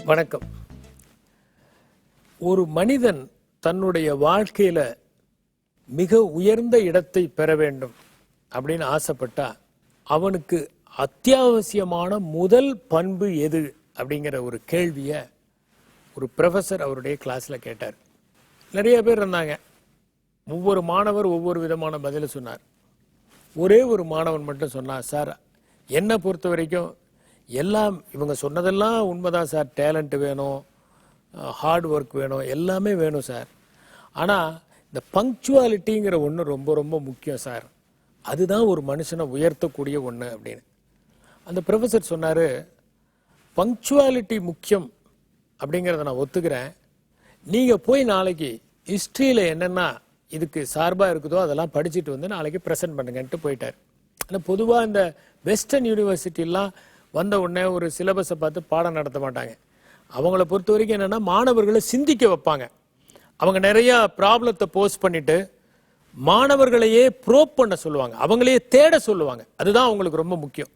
வணக்கம். ஒரு மனிதன் தன்னுடைய வாழ்க்கையில மிக உயர்ந்த இடத்தை பெற வேண்டும் அப்படின்னு ஆசைப்பட்டா அவனுக்கு அத்தியாவசியமான முதல் பண்பு எது அப்படிங்கிற ஒரு கேள்வியை ஒரு ப்ரொஃபஸர் அவருடைய கிளாஸ்ல கேட்டார். நிறைய பேர் இருந்தாங்க. ஒவ்வொரு மாணவர் ஒவ்வொரு விதமான பதிலை சொன்னார். ஒரே ஒரு மாணவன் மட்டும் சொன்னார், சார் என்னை பொறுத்த வரைக்கும் எல்லாம் இவங்க சொன்னதெல்லாம் உண்மைதான் சார். டேலண்ட் வேணும், ஹார்ட் ஒர்க் வேணும், எல்லாமே வேணும் சார். ஆனால் இந்த பங்க்சுவாலிட்டிங்கிற ஒன்று ரொம்ப ரொம்ப முக்கியம் சார். அதுதான் ஒரு மனுஷனை உயர்த்தக்கூடிய ஒன்று அப்படின்னு. அந்த ப்ரொஃபஸர் சொன்னார், பங்க்சுவாலிட்டி முக்கியம் அப்படிங்கிறத நான் ஒத்துக்கிறேன். நீங்கள் போய் நாளைக்கு ஹிஸ்ட்ரியில் என்னென்னா இதுக்கு சார்பாக இருக்குதோ அதெல்லாம் படிச்சுட்டு வந்து நாளைக்கு ப்ரெசென்ட் பண்ணுங்கன்ட்டு போயிட்டார். ஆனால் பொதுவாக இந்த வெஸ்டர்ன் யூனிவர்சிட்டிலாம் வந்த உடனே ஒரு சிலபஸை பார்த்து பாடம் நடத்த மாட்டாங்க. அவங்கள பொறுத்த வரைக்கும் என்னென்னா மாணவர்களை சிந்திக்க வைப்பாங்க. அவங்க நிறையா ப்ராப்ளத்தை போஸ்ட் பண்ணிட்டு மாணவர்களையே ப்ரோப் பண்ண சொல்லுவாங்க, அவங்களையே தேட சொல்லுவாங்க. அதுதான் அவங்களுக்கு ரொம்ப முக்கியம்.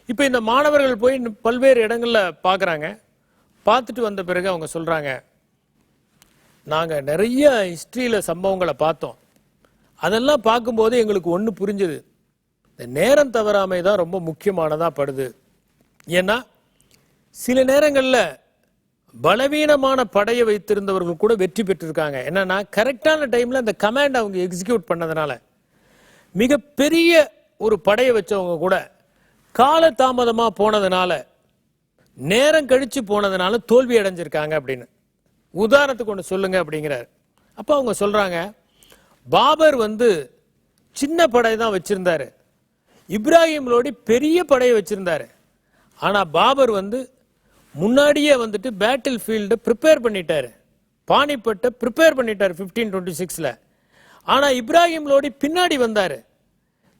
இப்போ இந்த மாணவர்கள் போய் பல்வேறு இடங்களில் பார்க்குறாங்க. பார்த்துட்டு வந்த பிறகு அவங்க சொல்கிறாங்க, நாங்கள் நிறைய ஹிஸ்ட்ரியில் சம்பவங்களை பார்த்தோம். அதெல்லாம் பார்க்கும்போது எங்களுக்கு ஒன்று புரிஞ்சுது, இந்த நேரம் தவறாமை தான் ரொம்ப முக்கியமானதாக படுது. ஏன்னா சில நேரங்களில் பலவீனமான படையை வைத்திருந்தவர்கள் கூட வெற்றி பெற்றிருக்காங்க. என்னன்னா கரெக்டான டைமில் அந்த கமாண்ட் அவங்க எக்ஸிக்யூட் பண்ணதுனால. மிகப்பெரிய ஒரு படையை வச்சவங்க கூட கால தாமதமாக போனதுனால, நேரம் கழித்து போனதுனால தோல்வி அடைஞ்சிருக்காங்க அப்படின்னு. உதாரணத்துக்கு ஒன்று சொல்லுங்க அப்படிங்கிறார். அப்போ அவங்க சொல்கிறாங்க, பாபர் சின்ன படை தான் வச்சிருந்தாரு, இப்ராஹிம் லோடி பெரிய படையை வச்சிருந்தாரு. ஆனால் பாபர் முன்னாடியே பேட்டில் ஃபீல்டை ப்ரிப்பேர் பண்ணிட்டாரு, பானிபட்டை ப்ரிப்பேர் பண்ணிட்டார் 1526. ஆனால் இப்ராஹிம் லோடி பின்னாடி வந்தார்.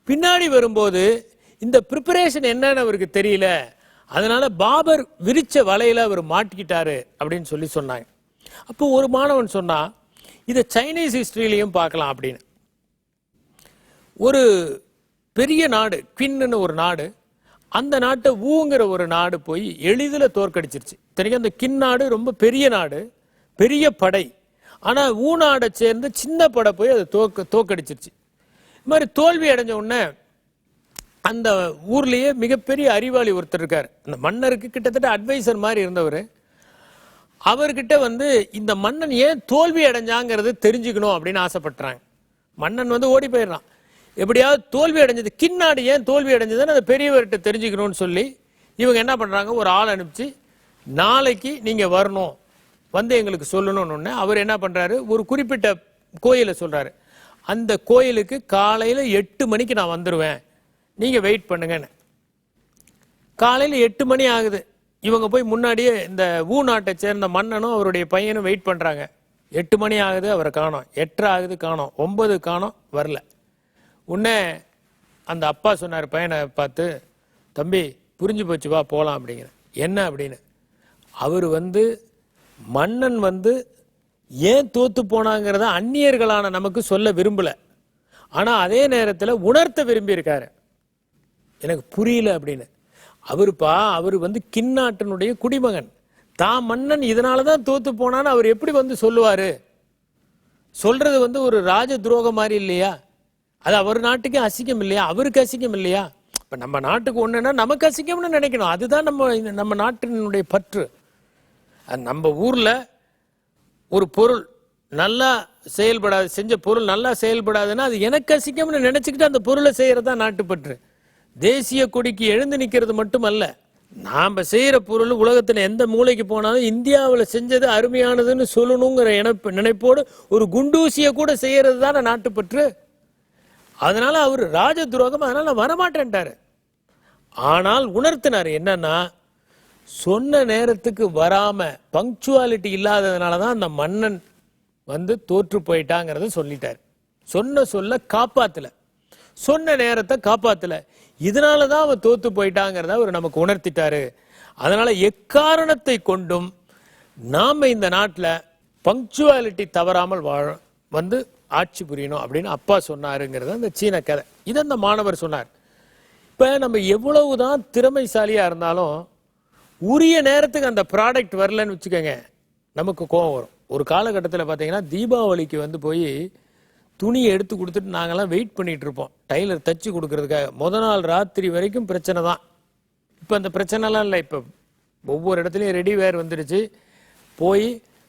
பின்னாடி வரும்போது இந்த ப்ரிப்பரேஷன் என்னன்னு அவருக்கு தெரியல, அதனால பாபர் விரிச்ச வலையில அவர் மாட்டிக்கிட்டாரு அப்படின்னு சொல்லி சொன்னாங்க. அப்போ ஒரு மாணவன் சொன்னா, இதை சைனீஸ் ஹிஸ்டரியிலையும் பார்க்கலாம் அப்படின்னு. ஒரு பெரிய நாடு, குவின்னு ஒரு நாடு, அந்த நாட்டை ஊங்கிற ஒரு நாடு போய் எளிதில் தோற்கடிச்சிருச்சு. தெரியும், அந்த கின் நாடு ரொம்ப பெரிய நாடு, பெரிய படை. ஆனால் ஊ நாடை சேர்ந்து சின்ன படை போய் அதை தோற்கடிச்சிருச்சு. இது மாதிரி தோல்வி அடைஞ்ச உடனே அந்த ஊர்லேயே மிகப்பெரிய அறிவாளி ஒருத்தர் இருக்கார். அந்த மன்னருக்கு கிட்டத்தட்ட அட்வைசர் மாதிரி இருந்தவர். அவர்கிட்ட இந்த மன்னன் ஏன் தோல்வி அடைஞ்சாங்கிறது தெரிஞ்சுக்கணும் அப்படின்னு ஆசைப்பட்டுறாங்க. மன்னன் ஓடி போயிடுறான். எப்படியாவது தோல்வி அடைஞ்சது, கின்னாடு ஏன் தோல்வி அடைஞ்சதுன்னு அந்த பெரியவர்கிட்ட தெரிஞ்சுக்கணும்னு சொல்லி இவங்க என்ன பண்ணுறாங்க, ஒரு ஆள் அனுப்பிச்சு நாளைக்கு நீங்கள் வரணும், எங்களுக்கு சொல்லணும்னு. அவர் என்ன பண்ணுறாரு, ஒரு குறிப்பிட்ட கோயிலை சொல்கிறாரு. அந்த கோயிலுக்கு காலையில் 8 மணிக்கு நான் வந்துடுவேன், நீங்கள் வெயிட் பண்ணுங்கன்னு. காலையில் 8 மணி ஆகுது. இவங்க போய் முன்னாடியே இந்த ஊ நாட்டை சேர்ந்த மன்னனும் அவருடைய பையனும் வெயிட் பண்ணுறாங்க. 8 மணி ஆகுது, அவரை காணோம். 8:30 ஆகுது, காணோம். 9 காணோம், வரல. உடனே அந்த அப்பா சொன்னார் பையனை பார்த்து, தம்பி புரிஞ்சு போச்சு, வா போகலாம் அப்படிங்கிற. என்ன அப்படின்னு, அவர் மன்னன் ஏன் தோத்து போனாங்கிறத அந்நியர்களான நமக்கு சொல்ல விரும்பலை, ஆனால் அதே நேரத்தில் உணர்த்த விரும்பியிருக்காரு. எனக்கு புரியல அப்படின்னு. அவர் கின்னாட்டினுடைய குடிமகன், தான் மன்னன் இதனால தான் தோத்து போனான்னு அவர் எப்படி சொல்லுவார்? சொல்றது ஒரு ராஜ துரோகம் மாதிரி இல்லையா? அது அவர் நாட்டுக்கு அசிங்கம் இல்லையா? அவருக்கு அசிங்கம் இல்லையா? இப்போ நம்ம நாட்டுக்கு ஒன்றுன்னா நமக்கு அசிங்கம்னு நினைக்கணும். அதுதான் நம்ம நாட்டினுடைய பற்று. நம்ம ஊரில் ஒரு பொருள் நல்லா செயல்படாது, செஞ்ச பொருள் நல்லா செயல்படாதுன்னா அது எனக்கு அசிங்கம்னு நினச்சிக்கிட்டு அந்த பொருளை செய்கிறது தான் நாட்டுப்பற்று. தேசிய கொடிக்கு எழுந்து நிற்கிறது மட்டுமல்ல, நாம் செய்கிற பொருள் உலகத்தில் எந்த மூளைக்கு போனாலும் இந்தியாவில் செஞ்சது அருமையானதுன்னு சொல்லணுங்கிற நினைப்போடு ஒரு குண்டூசியை கூட செய்கிறது தானே நாட்டுப்பற்று. அதனால அவர் ராஜ துரோகம், அதனால நான் வரமாட்டேன்ட்டாரு. ஆனால் உணர்த்தினார் என்னன்னா, சொன்ன நேரத்துக்கு வராம பங்க்சுவாலிட்டி இல்லாததுனால தான் அந்த மன்னன் தோற்று போயிட்டாங்கிறத சொல்லிட்டார். சொல்ல காப்பாத்தல, சொன்ன நேரத்தை காப்பாத்தல, இதனால தான் அவன் தோத்து போயிட்டாங்கிறத அவர் நமக்கு உணர்த்திட்டாரு. அதனால எக்காரணத்தை கொண்டும் நாம இந்த நாட்டில் பங்க்சுவாலிட்டி தவறாமல் வாழ ஆட்சி புரியணும் அப்படின்னு அப்பா சொன்னாருங்கிறது அந்த சீன கதை. இதை அந்த மாணவர் சொன்னார். இப்போ நம்ம எவ்வளவுதான் திறமைசாலியாக இருந்தாலும் உரிய நேரத்துக்கு அந்த ப்ராடக்ட் வரலன்னு வச்சுக்கோங்க, நமக்கு கோபம் வரும். ஒரு காலகட்டத்தில் பார்த்தீங்கன்னா தீபாவளிக்கு வந்து போய் துணியை எடுத்து கொடுத்துட்டு நாங்கள்லாம் வெயிட் பண்ணிட்டு இருப்போம் டைலர் தச்சு கொடுக்கறதுக்காக. முத நாள் ராத்திரி வரைக்கும் பிரச்சனை தான். இப்போ அந்த பிரச்சனைலாம் இல்லை. இப்போ ஒவ்வொரு இடத்துலையும் ரெடிவேர் வந்துடுச்சு. போய்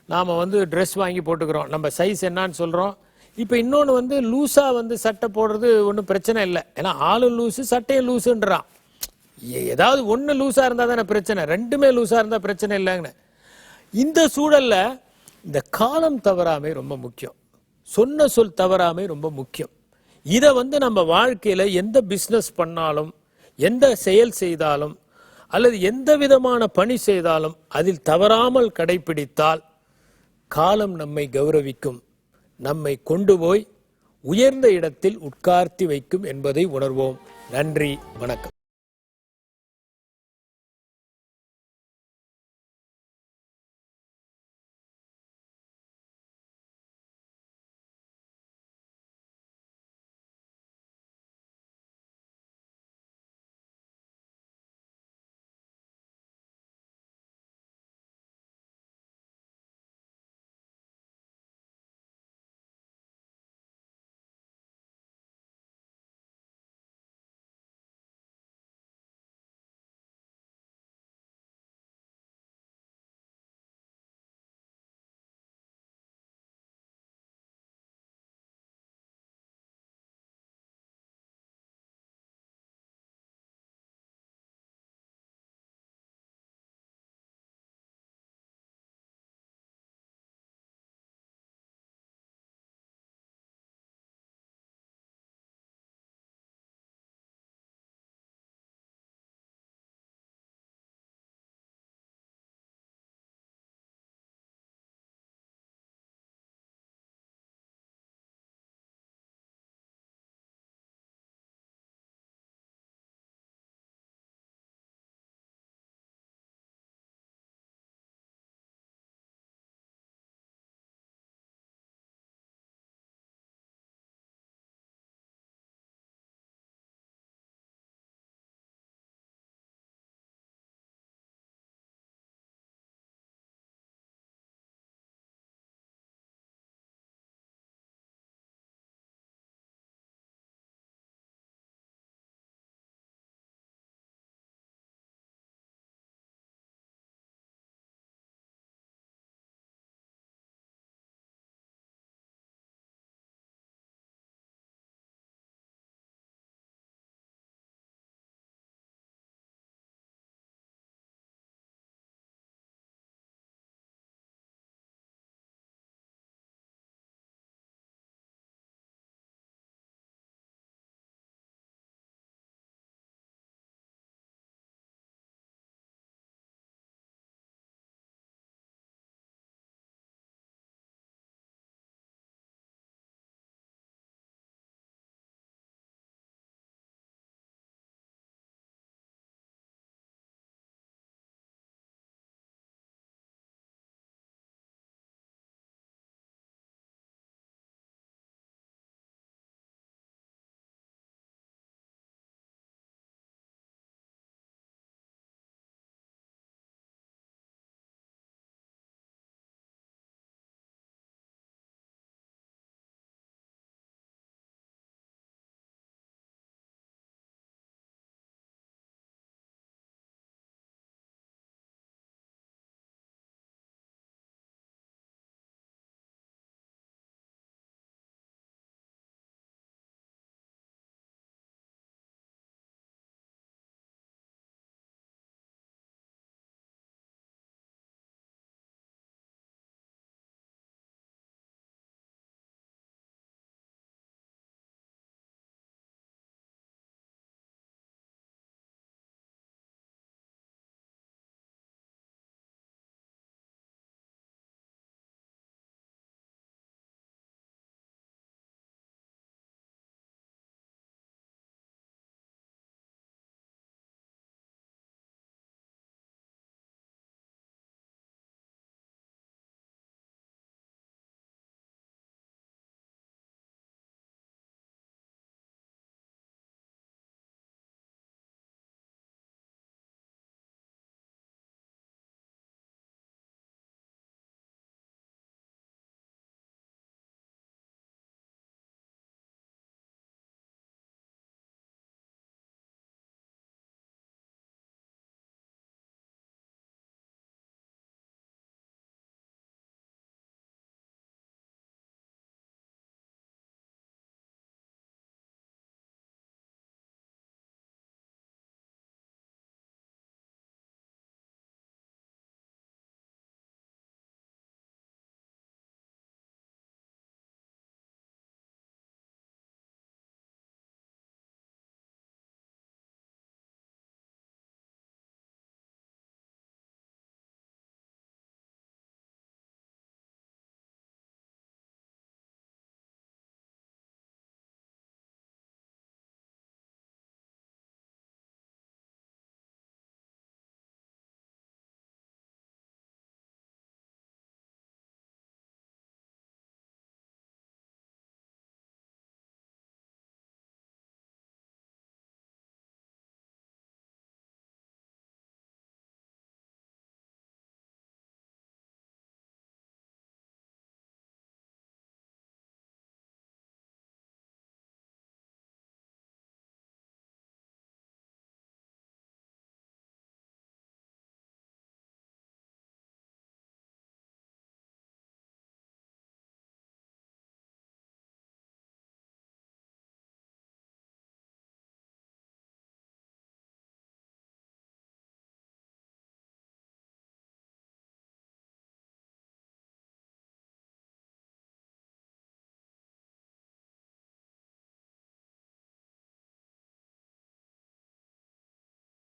நாம் வந்து ட்ரெஸ் வாங்கி போட்டுக்கிறோம், நம்ம சைஸ் என்னான்னு சொல்கிறோம். இப்போ இன்னொன்று வந்து லூஸாக வந்து சட்டை போடுறது ஒன்றும் பிரச்சனை இல்லை. ஏன்னா ஆளும் லூஸு சட்டையும் லூஸுன்றான். ஏதாவது ஒன்று லூஸாக இருந்தால் தானே பிரச்சனை, ரெண்டுமே லூஸாக இருந்தால் பிரச்சனை இல்லைங்கன்னு. இந்த சூழலில் இந்த காலம் தவறாமை ரொம்ப முக்கியம், சொன்ன சொல் தவறாமை ரொம்ப முக்கியம். இதை வந்து நம்ம வாழ்க்கையில் எந்த பிஸ்னஸ் பண்ணாலும், எந்த செயல் செய்தாலும், அல்லது எந்த விதமான பணி செய்தாலும் அதில் தவறாமல் கடைபிடித்தால் காலம் நம்மை கௌரவிக்கும், நம்மை கொண்டு போய் உயர்ந்த இடத்தில் உட்கார்த்தி வைக்கும் என்பதை உணர்வோம். நன்றி, வணக்கம்.